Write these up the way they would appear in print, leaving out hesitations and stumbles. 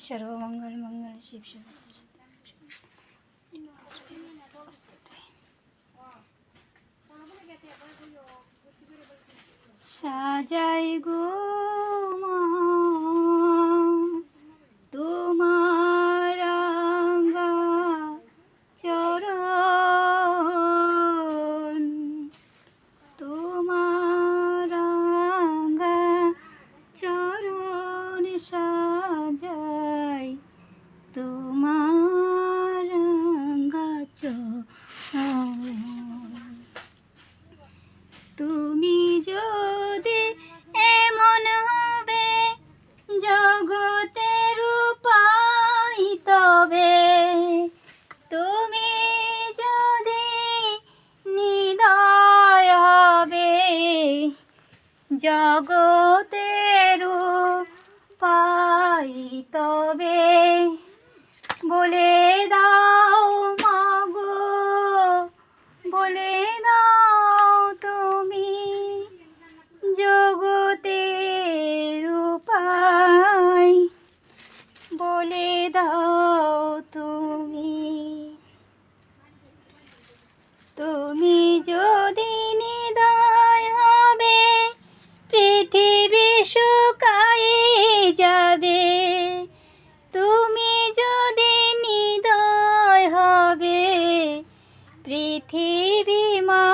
सर्वमंगल मंगल शिव शरण সাজাই গো মা তোমার রাঙা চরণ, তোমার রাঙা চরণ সাজাই, তোমার রাঙা চরণ। তুমি যদি এমন হবে জগতের উপায়, তবে তুমি যদি নিদয় হবে জগতের উপায়, তবে বলে দাও মাগো, বলে দাও তুমি জগতের উপায়, বলে দাও তুমি। তুমি যদি নিদয় হবে পৃথিবী শুকায়ে যাবে, তুমি যদি নিদয় হবে পৃথিবী মা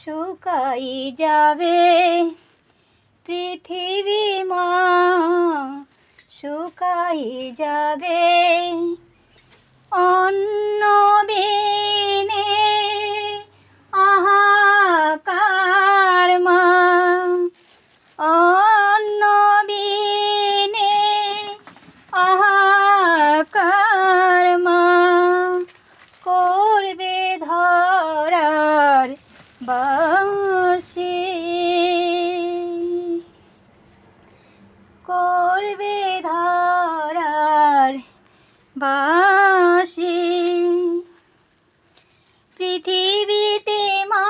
শুকাই যাবে, পৃথিবী মা শুকাই যাবে। অন্ন বিনে আহাকার মা, অন্ন বিনে আহাকার মা, করবে ধরার বাসি, করবে ধরার বাসি। পৃথিবীতে মা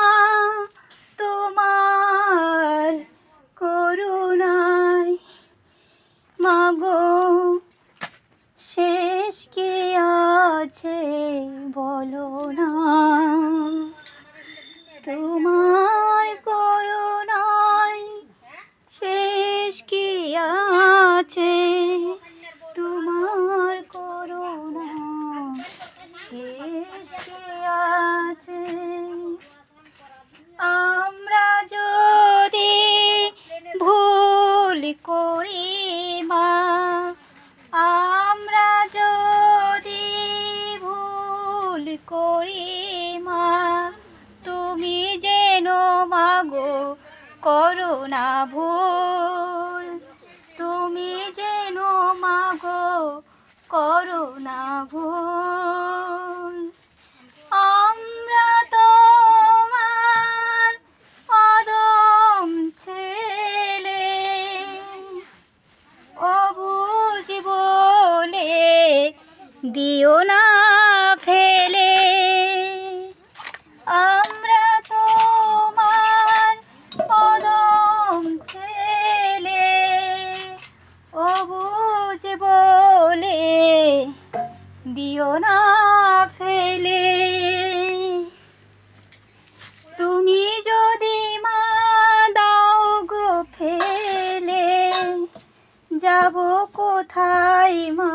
তোমার করুণায়, মাগো শেষ কি আছে বলো না, তোমার করুণায় শেষ কি আছে, তোমার করুণা শেষ কি আছে। আমরা যদি ভুল করি মা, আমরা যদি ভুল করি মা, তুমি যেন মাগো করো না ভুল, তুমি যেন মাগো করো না ভুল। আমরা তোমার অদম ছেলে, অবুঝ বলে দিও না ফেলে, আমরা তোমার অদম ছেলে, অবুঝ বলে দিও না ফেলে। তুমি যদি মা দাও গো ফেলে, যাব কোথায় মা,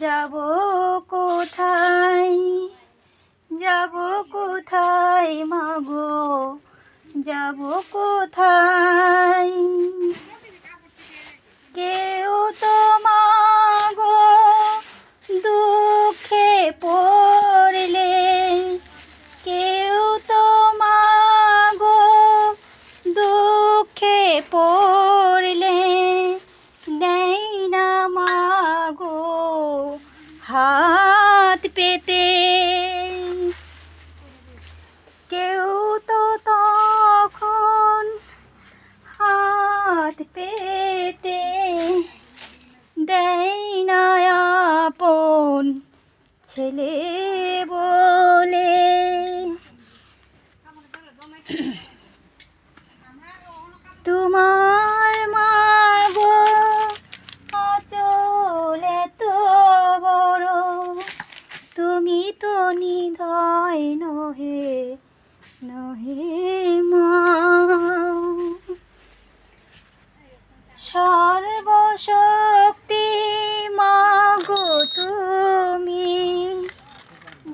যাব কোথায়, যাব কোথায় মাগো, যাব কোথায়। কেউ তো মাগো দুঃখে পড়লে, কেউ তো মাগো দুঃখে পড়লে দেয় না মাগো হাত পেতে, কেউ তো তখন হাত পেতে তোমায় নহে নহে মা সর্বশক্তি মাগো তুমি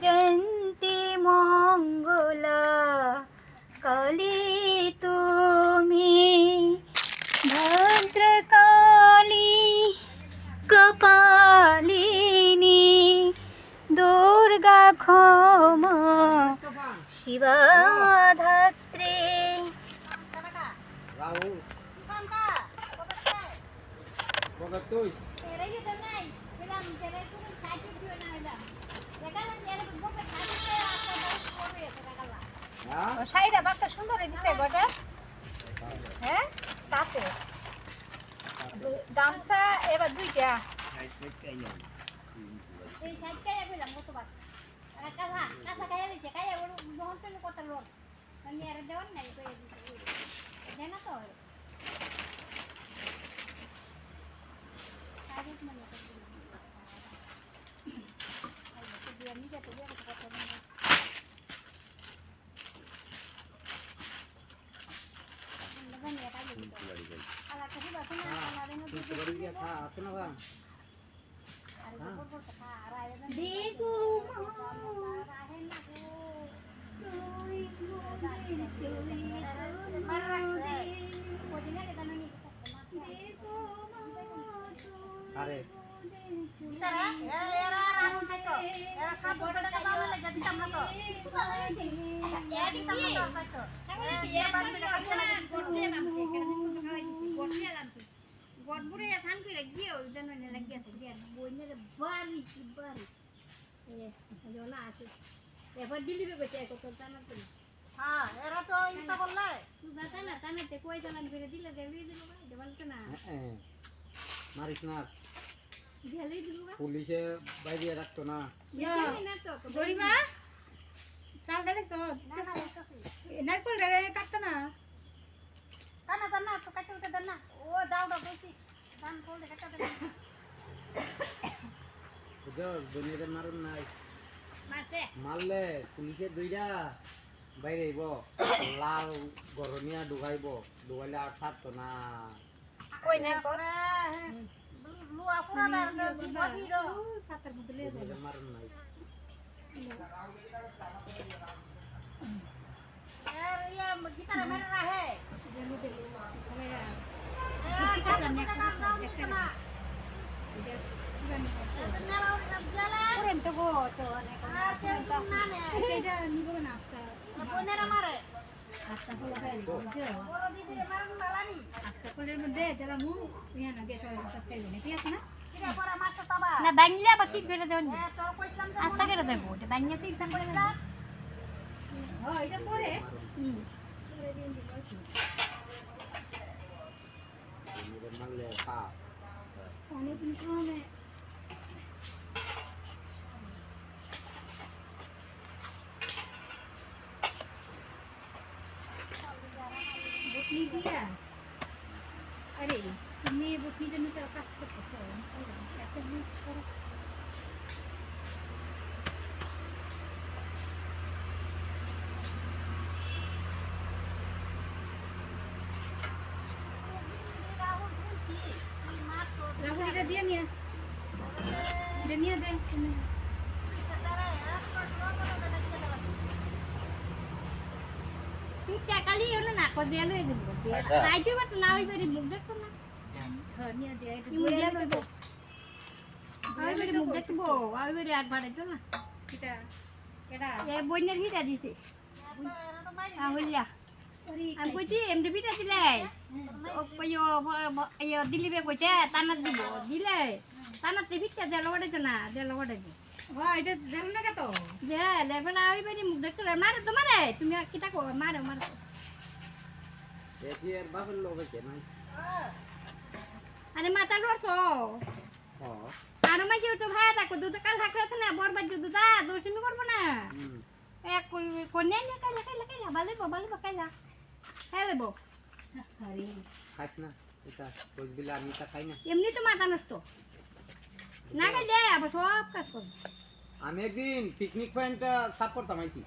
জয়ন্তী মঙ্গলা কালী তুমি ভদ্রকালী কপালিনী দুর্গা ক্ষমা শিবা ধাত্রী শাড়িটা বাচ্চা সুন্দর দিছে গোটা হ্যাঁ কাছে গামছা এবার দুইটা এই সাইডটা কইলাম কত বার কাঁচা কাঁচা খাইয়া দিছে খাইয়া ওর যখন তুমি কত লোক আমি আর দেওয়ার নাই কইয়া দিছে দেনা তো সাইড মানে দিয়ে আমি যেতে দিয়ে কত না গড়বুড়ে থান কইরা গিয়ে ওই জন্য নে লাগিয়াছে দিয়া বইনে বাড়ি কি বাড়ি এ জনা আছে এবার ডিলিভারি করতে কত জানা তো হ্যাঁ এরা তো ইটা বললে তুই জানা না জানাতে কই জানান করে দিলে দেবই দিল ভাই দেবাল তো না হ্যাঁ মারিস না গেলেই দিল পুলিশে বাইরে রাখতো না না তো গরিমা সাল দালে সব না না নারকল রে কাটতো না কানা জানা তো কাটতে উঠে দেন না ও দাওড়া বসি ধান কোলে কাটা দেন বুঝো দুনিয়াতে মারুন নাই মারছে মারলে পুলিশে দুইটা বাইরে আইব লাল গরনিয়া ঢুকাইব ঢুকাইলে আর ছাড়তো না কই না করে লুয়া পুরা না ভিড় ছাতার বদলে মারুন নাই यार ये गिटार मेरे रहे না বাংলা বাকি করে দেন আস্তা করে দেব বাংলা তিনটা করে দাও হ্যাঁ এটা পরে পরে দিন দিব মেরে মারলে পা অনেক দিন মানে বটনি দিয়া আরে তুমি বটনিটা নিতে কাজ করতেছো এত মিস করো রাহুলটা দিয়ে নিয়ে এটা নিয়ে দে তুই টাকালি হলো না করে দিয়ে লই দিব রাইজু বাট না হই বেরি মুখ দেখো না হ্যাঁ নিয়ে দে এটা দিয়ে লইব আই বেরি মুখ দেখবো আই বেরি আর বাড়াই তো না এটা এটা এ বইনের হিটা দিছে আহলিয়া আমি কইছি এমডি বিটা দিলে ওই দিলিবে কইছে তানাত দিব দিলে তানাতে ভিক্ষা দেল ওড়াইতো না দেল ওড়াইতো হ্যাঁ এটা দেল না কত দে লেবে না ওই বাড়ি মুখ দেখতে মারে তো মারে তুমি কিটা কো মারে মারে এর বাপের লোক আছে না আরে মাথা লড়তো হ্যাঁ আর মাঝে তো ভাই থাকো দুটো কাল থাকছে না বরবাদ দুটা দোষমি করব না এক কোনে নে কাইলা কাইলা কাইলা বালে কাইলা খাইলেবো আরে খাইছ না এটা কইবিলা আমি তা খাই না এমনি তো মাথা নষ্ট না খাইলে আবার সব কাজ করব আমি একদিন পিকনিক পয়েন্টটা সাফ করতাম আইছি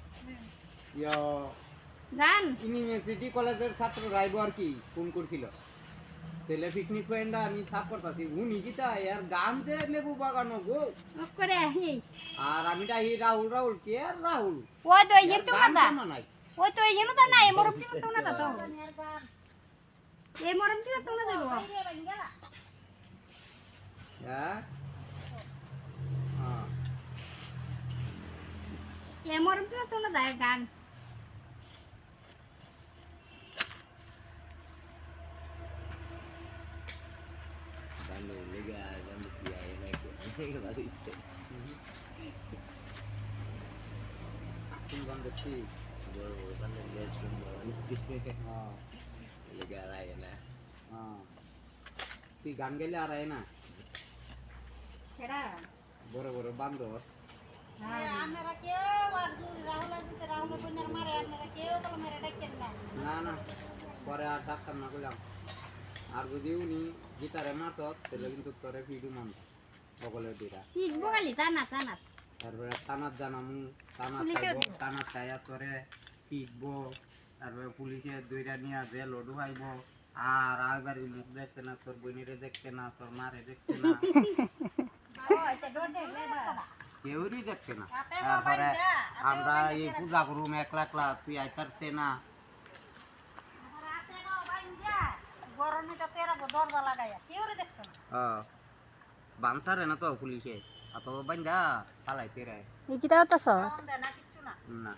জান ইউনিভার্সিটি কলেজের ছাত্র রাইব আর কি ফোন করছিল তাহলে পিকনিক পয়েন্টটা আমি সাফ করতেছি উনি কিতা এর গান যে লেবু বাগানো গো অফ করে আহি আর আমি ডাই রাহুল রাহুল কে আর রাহুল ওই তো ইয়ে তো না নাই ওই তো ইয়ে তো না এই মরম তো না তো এই মরম তো না দেবো হ্যাঁ হ্যাঁ এই মরম তো না দেয় গান Cuando llega cuando tía era que va a decir কোন গান দেখছি luego cuando le chumbo হ্যাঁ llega a la na হ্যাঁ তুই গান গেলে আর আয় না কেডা বড় বড় বান্দর আমরা কেউ আর যদি রাহুল আছে রাহুল বন্যার মারে আমরা কেউ বলে মেরে ডাকেন না না না পরে আর ডাক্তার না করলাম আর যদি উনি গিটারে মারত তাহলে কিন্তু তোরে ভিডিও মানত সকলের দিরা ঠিক বলি টানা তারপরে টানার জানামু টানার খাইব টানার খাইয়া তোরে পিটবো তারপরে পুলিশে দুইটা নিয়ে জেল ঢুকাইব আর আগবাড়ির মুখ দেখতে না তোর বোনেরে দেখতে না তোর মারে দেখতে না কেউরই দেখতে না তারপরে আমরা এই পূজা করুম একলা একলা তুই আইতারতে না গরমে তো তেরা দরজা লাগাইয়া কেউ দেখতো না বানসারে না তো পুলিশে আত বান্ধা পালাইতে রে এই কি তাও তো না কিচ্ছু না না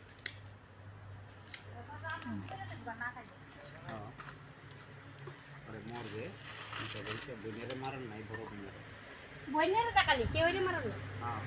আরে মরবে এটা বলছে বোনেরে মারেন নাই বড় বোনেরে বইনের টাকালি কেউ মারলো হ্যাঁ